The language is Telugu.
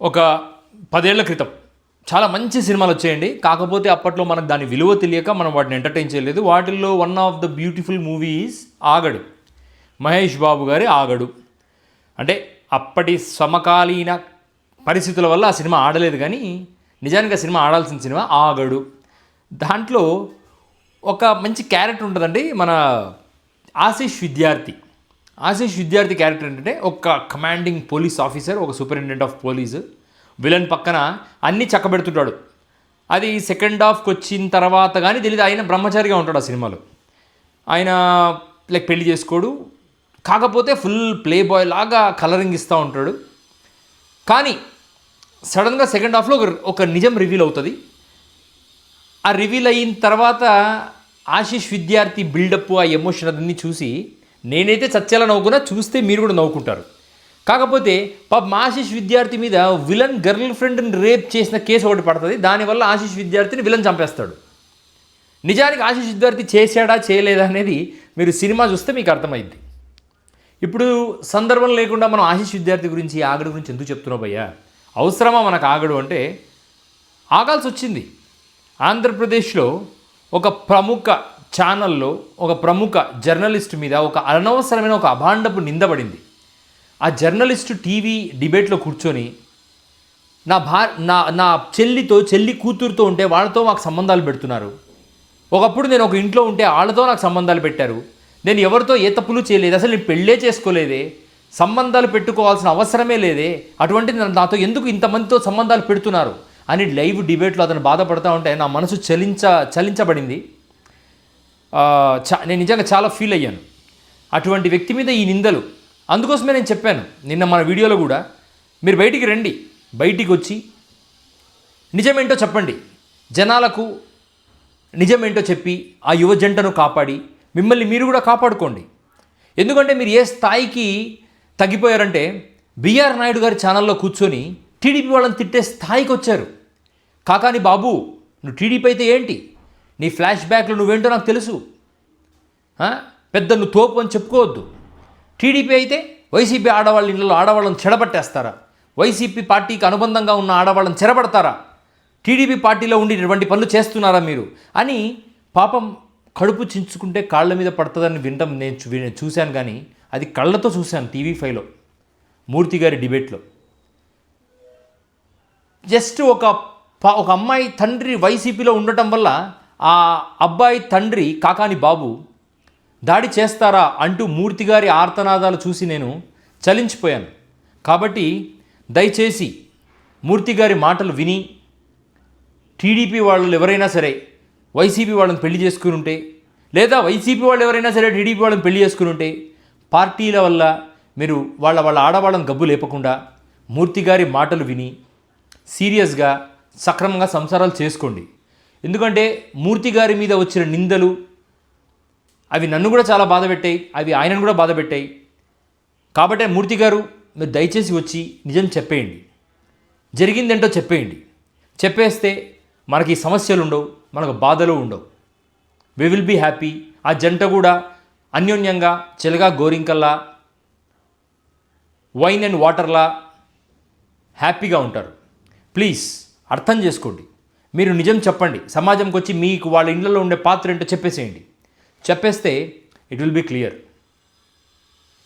ఒక 10 ఏళ్ల క్రితం చాలా మంచి సినిమాలు వచ్చాయండి. కాకపోతే అప్పట్లో మనకు దాని విలువ తెలియక మనం వాటిని ఎంటర్టైన్ చేయలేదు. వాటిల్లో one of the beautiful movie is Aagadu. Mahesh Babu గారి ఆగడు. అంటే అప్పటి సమకాలీన పరిస్థితుల వల్ల ఆ సినిమా ఆడలేదు, కానీ నిజానికి ఆ సినిమా ఆడాల్సిన సినిమా ఆగడు. దాంట్లో ఒక మంచి క్యారెక్టర్ ఉంటుందండి, మన ఆశీష్ విద్యార్థి క్యారెక్టర్ ఏంటంటే ఒక కమాండింగ్ పోలీస్ ఆఫీసర్, ఒక సూపరింటెండెంట్ ఆఫ్ పోలీసు. విలన్ పక్కన అన్నీ చక్కబెడుతుంటాడు. అది సెకండ్ హాఫ్కి వచ్చిన తర్వాత కానీ తెలియదు. ఆయన బ్రహ్మచారిగా ఉంటాడు ఆ సినిమాలో. ఆయన పెళ్లి చేసుకోడు, కాకపోతే ఫుల్ ప్లే బాయ్ లాగా కలరింగ్ ఇస్తూ ఉంటాడు. కానీ సడన్గా సెకండ్ హాఫ్లో ఒక నిజం రివీల్ అవుతుంది. ఆ రివీల్ అయిన తర్వాత ఆశీష్ విద్యార్థి బిల్డప్, ఆ ఎమోషన్ అన్నీ చూసి నేనైతే చచ్చేలా నవ్వుకున్నా, చూస్తే మీరు కూడా నవ్వుకుంటారు. కాకపోతే పాపం ఆశీష్ విద్యార్థి మీద విలన్ గర్ల్ ఫ్రెండ్ని రేప్ చేసిన కేసు ఒకటి పడుతుంది. దానివల్ల ఆశీష్ విద్యార్థిని విలన్ చంపేస్తాడు. నిజానికి ఆశీష్ విద్యార్థి చేశాడా చేయలేదా అనేది మీరు సినిమా చూస్తే మీకు అర్థమైంది. ఇప్పుడు సందర్భం లేకుండా మనం ఆశీష్ విద్యార్థి గురించి, ఆగడు గురించి ఎందుకు చెప్తున్నావు భయ్యా? అవసరమా మనకు ఆగడు అంటే? ఆగాల్సి వచ్చింది. ఆంధ్రప్రదేశ్లో ఒక ప్రముఖ ఛానల్లో ఒక ప్రముఖ జర్నలిస్ట్ మీద ఒక అనవసరమైన ఒక అభాండపు నిందబడింది. ఆ జర్నలిస్టు టీవీ డిబేట్లో కూర్చొని నా చెల్లి కూతురుతో ఉంటే వాళ్ళతో మాకు సంబంధాలు పెడుతున్నారు, ఒకప్పుడు నేను ఒక ఇంట్లో ఉంటే వాళ్ళతో నాకు సంబంధాలు పెట్టారు, నేను ఎవరితో ఏ తప్పులు చేయలేదు, అసలు నేను పెళ్ళే చేసుకోలేదే, సంబంధాలు పెట్టుకోవాల్సిన అవసరమే లేదే, అటువంటిది నాతో ఎందుకు ఇంతమందితో సంబంధాలు పెడుతున్నారు అని లైవ్ డిబేట్లో అతను బాధపడుతూ ఉంటే నా మనసు చలించబడింది. నేను నిజంగా చాలా ఫీల్ అయ్యాను. అటువంటి వ్యక్తి మీద ఈ నిందలు. అందుకోసమే నేను చెప్పాను నిన్న మన వీడియోలో కూడా, మీరు బయటికి రండి, బయటికి వచ్చి నిజమేంటో చెప్పండి, జనాలకు నిజమేంటో చెప్పి ఆ యువ జంటను కాపాడి మిమ్మల్ని మీరు కూడా కాపాడుకోండి. ఎందుకంటే మీరు ఏ స్థాయికి తగ్గిపోయారంటే బిఆర్ నాయుడు గారి ఛానల్లో కూర్చొని టీడీపీ వాళ్ళని తిట్టే స్థాయికి వచ్చారు. కాకాని బాబు, నువ్వు టీడీపీ అయితే ఏంటి, నీ ఫ్లాష్ బ్యాక్లు నువ్వేంటో నాకు తెలుసు, పెద్ద నువ్వు తోపు అని చెప్పుకోవద్దు. టీడీపీ అయితే వైసీపీ ఆడవాళ్ళ ఇళ్ళలో ఆడవాళ్ళని చెడబట్టేస్తారా? వైసీపీ పార్టీకి అనుబంధంగా ఉన్న ఆడవాళ్ళని చెరబడతారా? టీడీపీ పార్టీలో ఉండి ఇటువంటి పనులు చేస్తున్నారా మీరు అని పాపం కడుపు చించుకుంటే కాళ్ళ మీద పడుతుందని వినడం నేను చూశాను. కానీ అది కళ్ళతో చూశాను TV5లో మూర్తి గారి డిబేట్లో. జస్ట్ ఒక అమ్మాయి తండ్రి వైసీపీలో ఉండటం వల్ల ఆ అబ్బాయి తండ్రి కాకాని బాబు దాడి చేస్తారా అంటూ మూర్తి గారి ఆర్తనాదాలు చూసి నేను చలించిపోయాను. కాబట్టి దయచేసి మూర్తి గారి మాటలు విని టీడీపీ వాళ్ళు ఎవరైనా సరే వైసీపీ వాళ్ళని పెళ్లి చేసుకుని ఉంటే, లేదా వైసీపీ వాళ్ళు ఎవరైనా సరే టీడీపీ వాళ్ళని పెళ్లి చేసుకుని ఉంటే, పార్టీల వల్ల మీరు వాళ్ళ ఆడవాళ్ళని గబ్బు లేపకుండా మూర్తి గారి మాటలు విని సీరియస్గా సక్రమంగా సంసారాలు చేసుకోండి. ఎందుకంటే మూర్తి గారి మీద వచ్చిన నిందలు అవి నన్ను కూడా చాలా బాధ పెట్టాయి, అవి ఆయనను కూడా బాధ పెట్టాయి. కాబట్టి మూర్తి గారు, మీరు దయచేసి వచ్చి నిజం చెప్పేయండి, జరిగిందేంటో చెప్పేయండి. చెప్పేస్తే మనకి సమస్యలు ఉండవు, మనకు బాధలు ఉండవు. We will be happy. ఆ జంట కూడా అన్యోన్యంగా చెలగా గోరింకల్లా, వైన్ అండ్ వాటర్లా హ్యాపీగా ఉంటారు. ప్లీజ్ అర్థం చేసుకోండి. మీరు నిజం చెప్పండి. సమాజంకి వచ్చి మీకు వాళ్ళ ఇళ్ళలో ఉండే పాత్ర ఏంటో చెప్పేసేయండి. చెప్పేస్తే ఇట్ విల్ బీ క్లియర్.